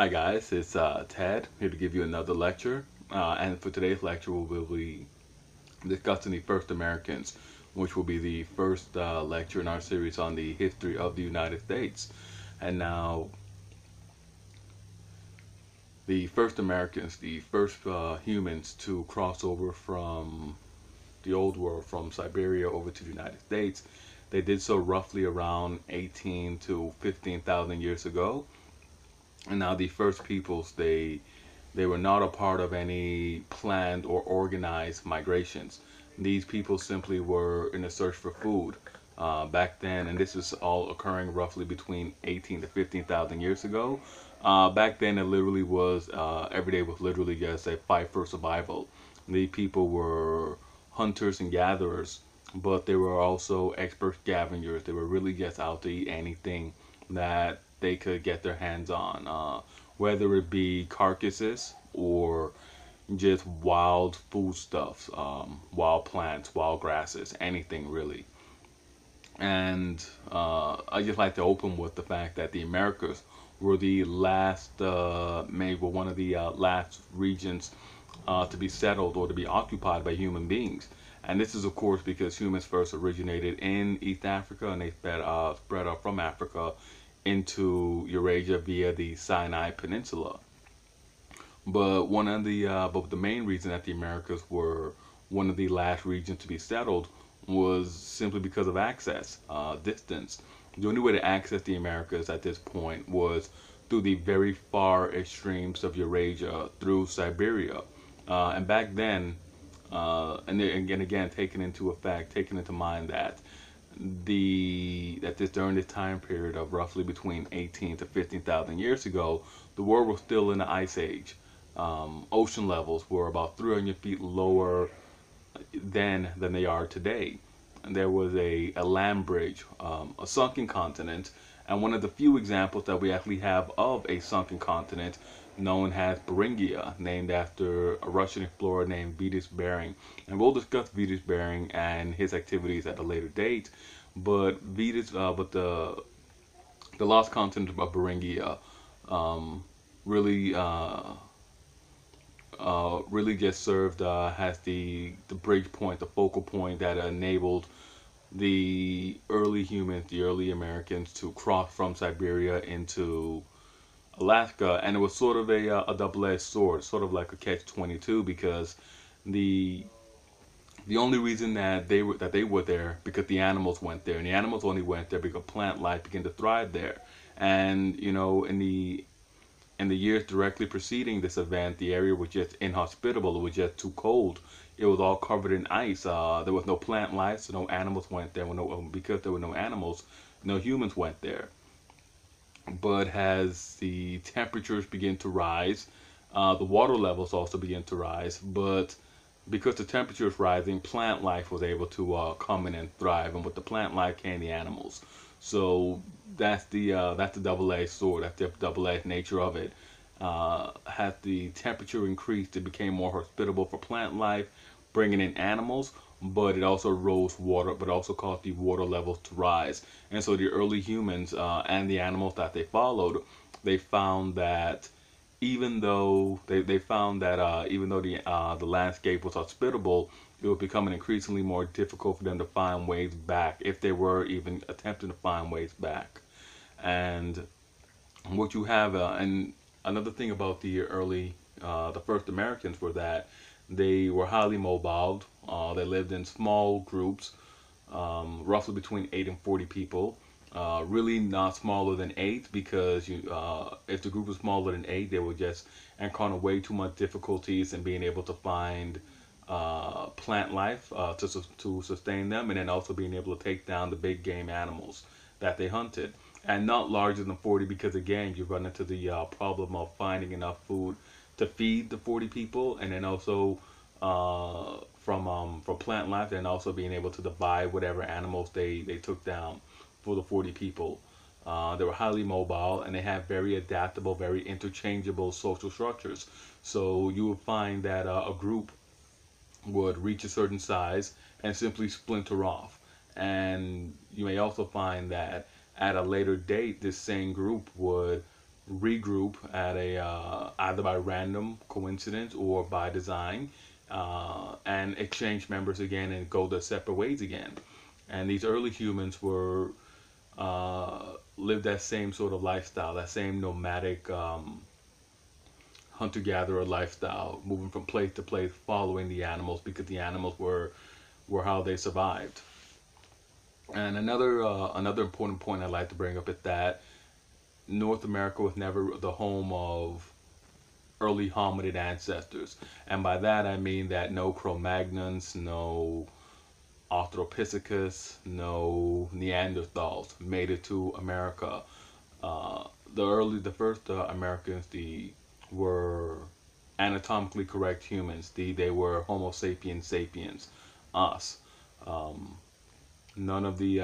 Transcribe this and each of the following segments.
Hi guys, it's Ted here to give you another lecture. And for today's lecture, we'll be discussing the first Americans, which will be the first lecture in our series on the history of the United States. And now, the first Americans, the first humans to cross over from the old world, from Siberia over to the United States, they did so roughly around 18 to 15,000 years ago. And now the first peoples, they were not a part of any planned or organized migrations. These people simply were in a search for food back then, and this is all occurring roughly between 18 to 15,000 years ago. Back then, it literally was every day was literally just a fight for survival. The people were hunters and gatherers, but they were also expert scavengers. They were really just out to eat anything that they could get their hands on, whether it be carcasses or just wild foodstuffs, wild plants, wild grasses, anything really. And I just like to open with the fact that the Americas were the last, maybe one of the last regions to be settled or to be occupied by human beings. And this is, of course, because humans first originated in East Africa and they spread up from Africa into Eurasia via the Sinai Peninsula. But the main reason that the Americas were one of the last regions to be settled was simply because of access, distance. The only way to access the Americas at this point was through the very far extremes of Eurasia, through Siberia. And back then, and again, taking into mind that during this time period of roughly between 18 to 15,000 years ago, the world was still in the ice age. Ocean levels were about 300 feet lower then than they are today. And there was a land bridge, a sunken continent, and one of the few examples that we actually have of a sunken continent known as Beringia, named after a Russian explorer named Vitus Bering. And we'll discuss Vitus Bering and his activities at a later date. But the lost continent of Beringia really really just served as the bridge point, the focal point that enabled the early humans, the early Americans, to cross from Siberia into Alaska. And it was sort of a double-edged sword, sort of like a catch-22, because the the only reason that they were there because the animals went there, and the animals only went there because plant life began to thrive there. And in the years directly preceding this event, the area was just inhospitable. It was just too cold. It was all covered in ice. There was no plant life, so no animals went there. Because there were no animals, no humans went there. But as the temperatures begin to rise, the water levels also begin to rise. But because the temperature is rising, plant life was able to come in and thrive, and with the plant life came the animals. So that's the double-edged sword. That's the double-edged nature of it. As the temperature increased, it became more hospitable for plant life, bringing in animals. But it also rose water, but also caused the water levels to rise. And so the early humans and the animals that they followed, they found that even though the landscape was hospitable, it was becoming increasingly more difficult for them to find ways back, if they were even attempting to find ways back. And what you have, and another thing about the first Americans were that they were highly mobile. They lived in small groups, roughly between 8 and 40 people. Really not smaller than 8, because if the group was smaller than 8, they would just encounter way too much difficulties in being able to find plant life to sustain them, and then also being able to take down the big game animals that they hunted. And not larger than 40, because again, you run into the problem of finding enough food to feed the 40 people, and then also from plant life, and also being able to divide whatever animals they took down for the 40 people. They were highly mobile, and they had very adaptable, very interchangeable social structures. So you would find that a group would reach a certain size and simply splinter off. And you may also find that at a later date, this same group would regroup at a either by random coincidence or by design, and exchange members again and go their separate ways again. And these early humans were lived that same sort of lifestyle, that same nomadic hunter-gatherer lifestyle, moving from place to place, following the animals because the animals were how they survived. And another important point I'd like to bring up is that North America was never the home of early hominid ancestors. And by that I mean that no Cro-Magnons, no Australopithecus, no Neanderthals made it to America. The first Americans, were anatomically correct humans. They were Homo sapiens sapiens, us. Um, none of the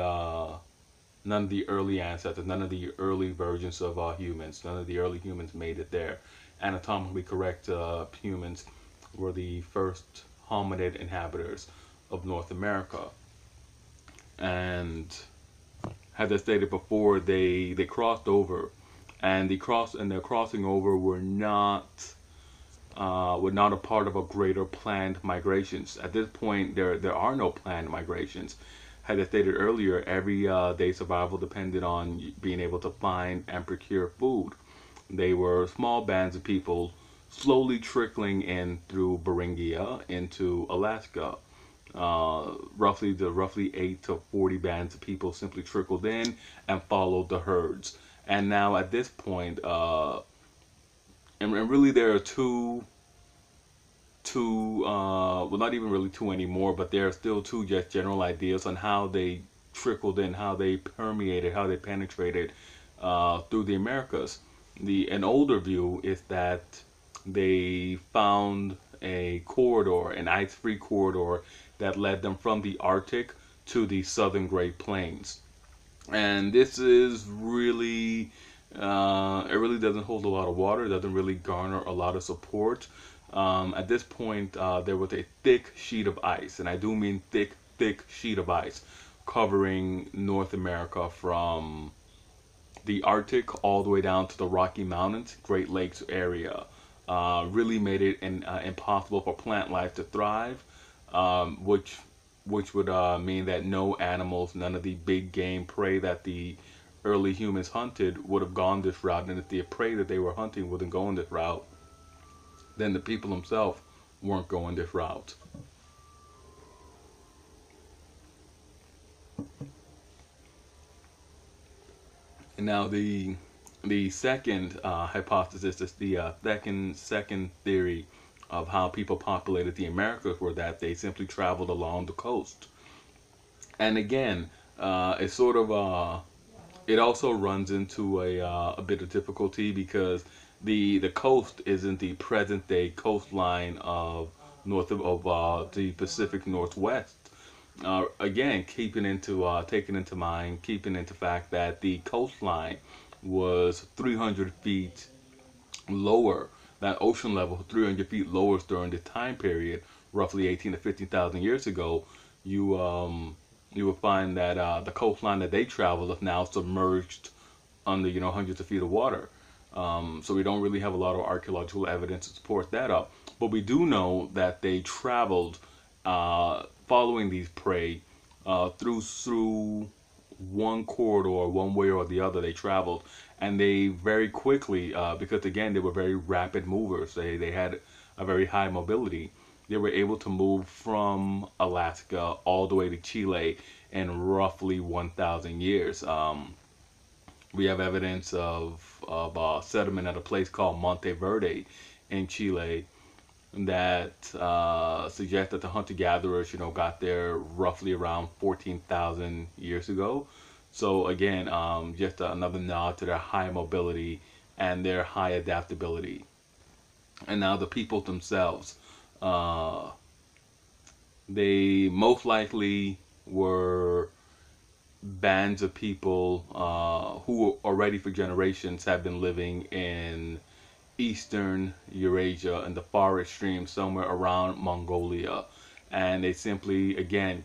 early ancestors, none of the early versions of humans, none of the early humans made it there. Anatomically correct humans were the first hominid inhabitants of North America. And as I stated before, they crossed over, and their crossing over were not a part of a greater planned migrations. At this point, there are no planned migrations. As I stated earlier, every day survival depended on being able to find and procure food. They were small bands of people slowly trickling in through Beringia into Alaska. Roughly 8 to 40 bands of people simply trickled in and followed the herds. And now at this point, and really there are well, not even really two anymore, but there are still two just general ideas on how they trickled in, how they permeated, how they penetrated through the Americas. An older view is that they found a corridor, an ice-free corridor that led them from the Arctic to the southern Great Plains. And this is really, it really doesn't hold a lot of water. It doesn't really garner a lot of support. At this point, there was a thick sheet of ice, and I do mean thick, thick sheet of ice covering North America from the Arctic all the way down to the Rocky Mountains, Great Lakes area. Really made it impossible for plant life to thrive, which would mean that no animals, none of the big game prey that the early humans hunted would have gone this route. And if the prey that they were hunting wasn't going this route, then the people themselves weren't going this route. And now the second hypothesis is the second theory of how people populated the Americas, were that they simply traveled along the coast. And again, it's sort of it also runs into a bit of difficulty because the coast isn't the present day coastline of the Pacific Northwest. Again, taking into mind, keeping into fact that the coastline was 300 feet lower, that ocean level 300 feet lower during the time period, roughly 18 to 15,000 years ago. You will find that the coastline that they traveled is now submerged under hundreds of feet of water. So we don't really have a lot of archaeological evidence to support that up. But we do know that they traveled following these prey through one corridor, one way or the other. They traveled, and they very quickly, because again they were very rapid movers. They had a very high mobility. They were able to move from Alaska all the way to Chile in roughly 1,000 years. We have evidence of settlement at a place called Monte Verde in Chile that suggests that the hunter-gatherers, got there roughly around 14,000 years ago. So again, just another nod to their high mobility and their high adaptability. And now the people themselves, they most likely were bands of people who already for generations have been living in eastern Eurasia and the far extreme, somewhere around Mongolia. And they simply, again,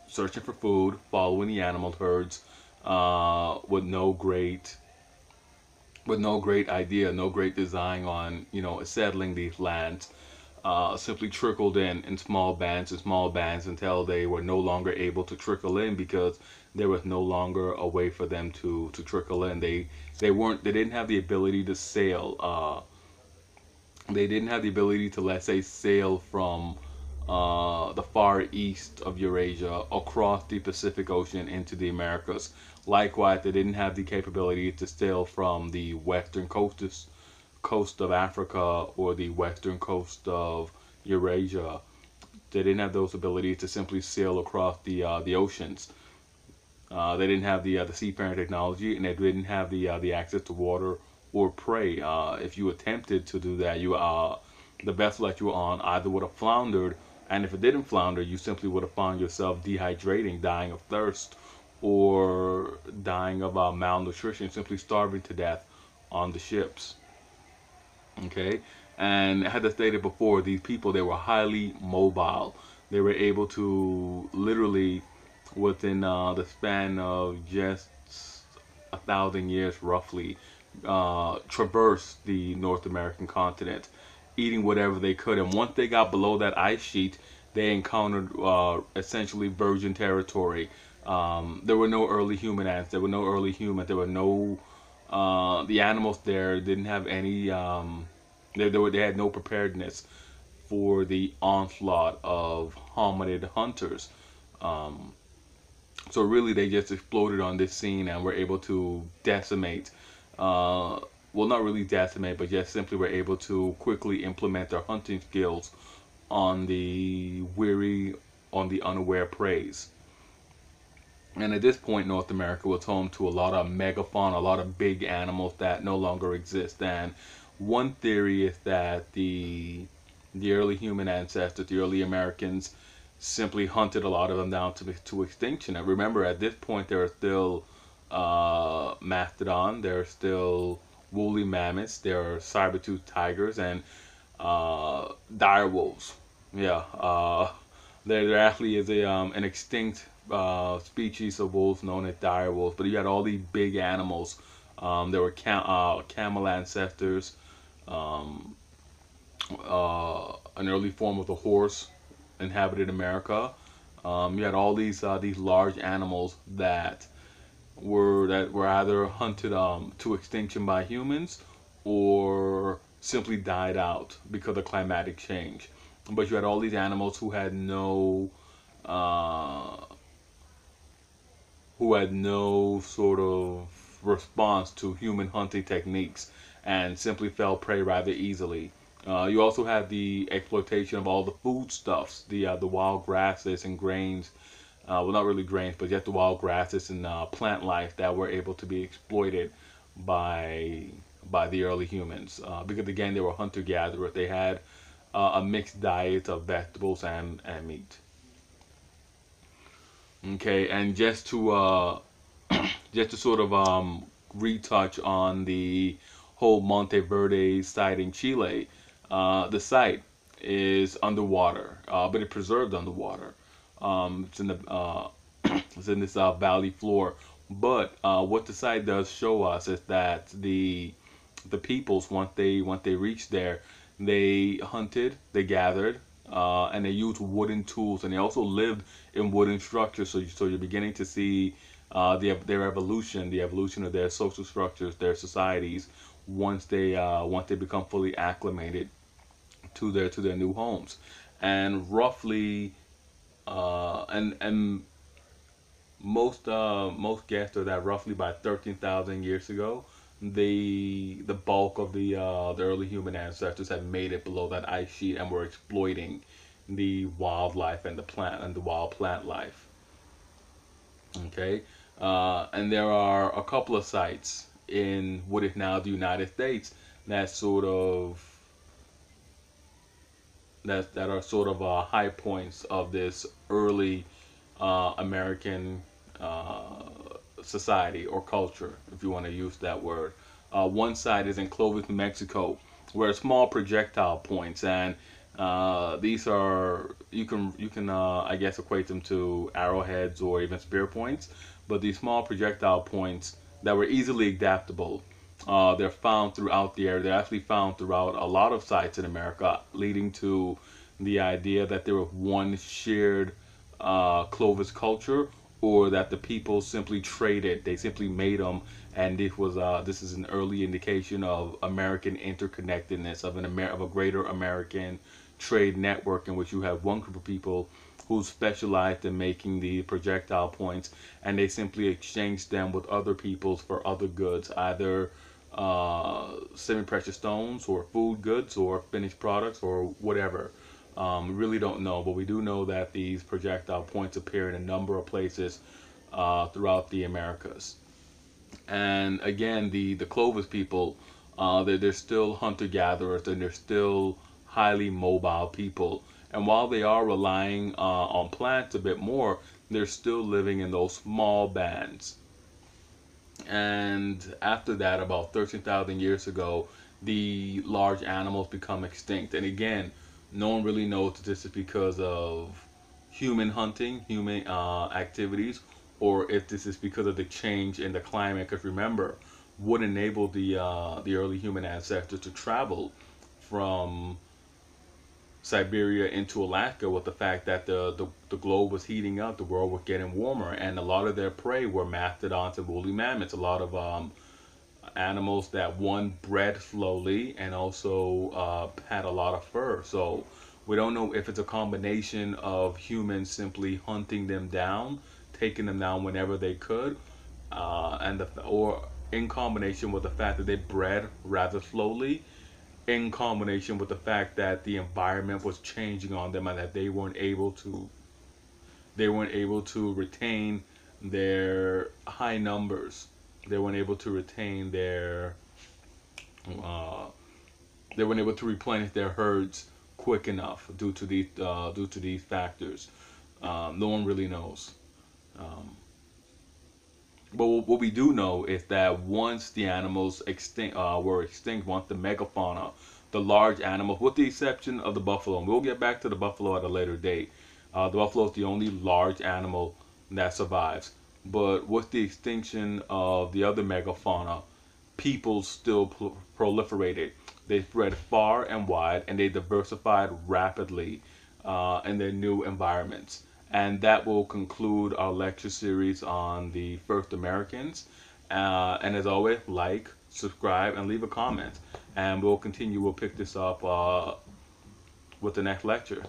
searching for food, following the animal herds, with no great with no great idea, no great design on, settling these lands. Simply trickled in small bands until they were no longer able to trickle in because there was no longer a way for them to trickle in. They didn't have the ability to sail. They didn't have the ability to, let's say, sail from the far east of Eurasia across the Pacific Ocean into the Americas. Likewise, they didn't have the capability to sail from the western coast of Africa or the western coast of Eurasia. They didn't have those abilities to simply sail across the oceans. They didn't have the seafaring technology, and they didn't have the access to water or prey. If you attempted to do that, the vessel that you were on either would have floundered, and if it didn't flounder, you simply would have found yourself dehydrating, dying of thirst, or dying of malnutrition, simply starving to death on the ships. Okay, and as I stated before, these people, they were highly mobile. They were able to literally, within the span of just 1,000 years roughly, traverse the North American continent, eating whatever they could. And once they got below that ice sheet, they encountered essentially virgin territory. There were no early human ants. There were no early humans. There were no the animals there didn't have any. They had no preparedness for the onslaught of hominid hunters. Um, so really, they just exploded on this scene and were able to decimate. Well, not really decimate, but just simply were able to quickly implement their hunting skills on the weary, on the unaware preys. And at this point, North America was home to a lot of megafauna, a lot of big animals that no longer exist. And one theory is that the early human ancestors, the early Americans, simply hunted a lot of them down to extinction. And remember, at this point, there are still mastodon, there are still woolly mammoths, there are saber-toothed tigers, and dire wolves. Yeah, there actually is an extinct species of wolves known as dire wolves. But you had all these big animals. There were camel ancestors, um, an early form of the horse inhabited America. You had all these large animals that were either hunted to extinction by humans or simply died out because of climatic change. But you had all these animals uh, who had no sort of response to human hunting techniques and simply fell prey rather easily. You also had the exploitation of all the foodstuffs, the wild grasses and grains. Well, not really grains, but just the wild grasses and plant life that were able to be exploited by by the early humans. Because again, they were hunter gatherers. They had a mixed diet of vegetables and meat. Okay, and just to sort of retouch on the whole Monte Verde site in Chile. The site is underwater, but it's preserved underwater. It's in the it's in this valley floor. But what the site does show us is that the peoples, once they reached there, they hunted, they gathered, and they used wooden tools, and they also lived in wooden structures. So you're beginning to see their evolution, the evolution of their social structures, their societies, once they become fully acclimated to their new homes. And roughly, and most guess are that roughly by 13,000 years ago, the bulk of the early human ancestors had made it below that ice sheet and were exploiting the wildlife and the wild plant life. Okay, and there are a couple of sites in what is now the United States that sort of that are sort of high points of this early American society or culture, if you want to use that word. One side is in Clovis, New Mexico, where small projectile points, and these are you can I guess equate them to arrowheads or even spear points, but these small projectile points that were easily adaptable. They're found throughout the area. They're actually found throughout a lot of sites in America, leading to the idea that there was one shared Clovis culture, or that the people simply traded. They simply made them, and this is an early indication of American interconnectedness, of a greater American trade network in which you have one group of people who specialized in making the projectile points, and they simply exchanged them with other peoples for other goods, either semi-precious stones or food goods or finished products or whatever. We really don't know, but we do know that these projectile points appear in a number of places throughout the Americas. And again, the Clovis people, they're still hunter-gatherers, and they're still highly mobile people. And while they are relying on plants a bit more, they're still living in those small bands. And after that, about 13,000 years ago, the large animals become extinct. And again, no one really knows if this is because of human hunting, human activities, or if this is because of the change in the climate. Because remember, what enabled the early human ancestors to travel from Siberia into Alaska was the fact that the globe was heating up, the world was getting warmer, and a lot of their prey were mastodons and woolly mammoths. A lot of animals that, one, bred slowly and also had a lot of fur. So we don't know if it's a combination of humans simply hunting them down, taking them down whenever they could, or in combination with the fact that they bred rather slowly, in combination with the fact that the environment was changing on them and that they weren't able to retain their high numbers. They weren't able to retain their uh, they weren't able to replenish their herds quick enough due to these factors. No one really knows. Um, but what we do know is that once the animals were extinct, once the megafauna, the large animals, with the exception of the buffalo, and we'll get back to the buffalo at a later date. The buffalo is the only large animal that survives. But with the extinction of the other megafauna, people still proliferated. They spread far and wide, and they diversified rapidly in their new environments. And that will conclude our lecture series on the first Americans. And as always, like, subscribe, and leave a comment. And we'll continue. We'll pick this up with the next lecture.